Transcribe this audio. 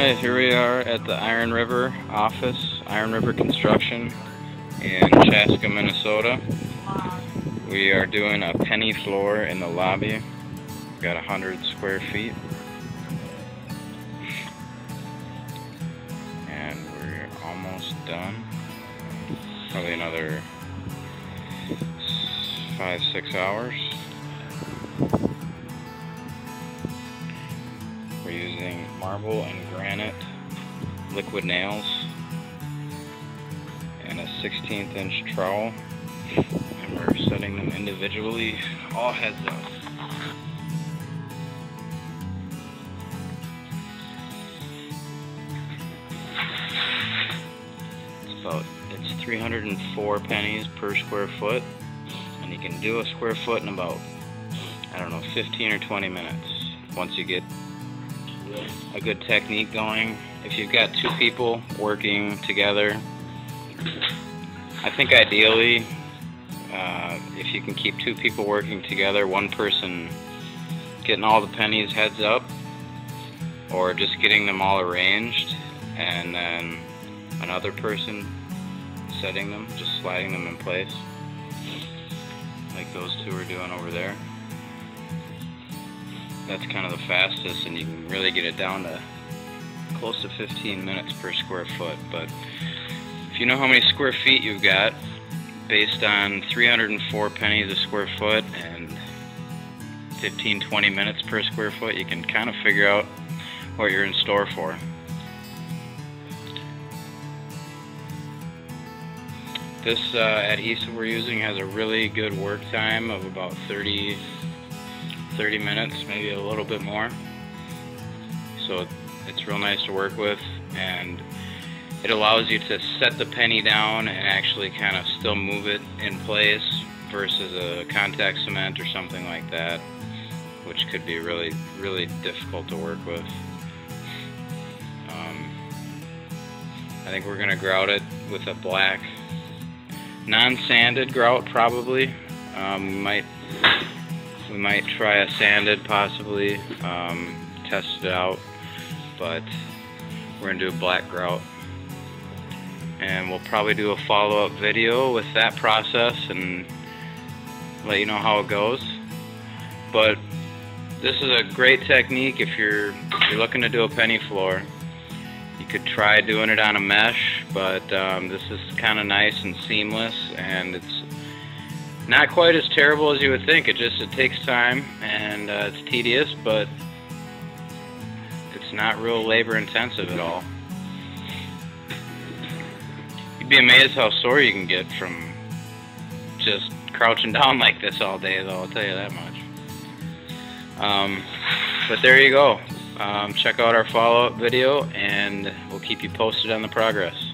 Alright, here we are at the Iron River office, Iron River Construction in Chaska, Minnesota. We are doing a penny floor in the lobby. We've got 100 square feet. And we're almost done. Probably another 5-6 hours. We're using marble and granite liquid nails and a 1/16 inch trowel, and we're setting them individually, all heads up. It's 304 pennies per square foot, and you can do a square foot in about, I don't know, 15 or 20 minutes once you get a good technique going. If you've got two people working together, I think ideally if you can keep two people working together, one person getting all the pennies heads up or just getting them all arranged, and then another person setting them, just sliding them in place like those two are doing over there. That's kind of the fastest, and you can really get it down to close to 15 minutes per square foot. But if you know how many square feet you've got, based on 304 pennies a square foot and 15-20 minutes per square foot, you can kind of figure out what you're in store for. This adhesive we're using has a really good work time of about 30 minutes, maybe a little bit more. So it's real nice to work with, and it allows you to set the penny down and actually kind of still move it in place versus a contact cement or something like that, which could be really, really difficult to work with. I think we're going to grout it with a black non-sanded grout probably. We might try a sanded possibly, test it out, but we're going to do a black grout. And we'll probably do a follow-up video with that process and let you know how it goes. But this is a great technique if you're looking to do a penny floor. You could try doing it on a mesh, but this is kind of nice and seamless, and it's not quite as terrible as you would think. It takes time, and it's tedious, but it's not real labor intensive at all. You'd be amazed how sore you can get from just crouching down like this all day, though, I'll tell you that much. But there you go. Check out our follow-up video, and we'll keep you posted on the progress.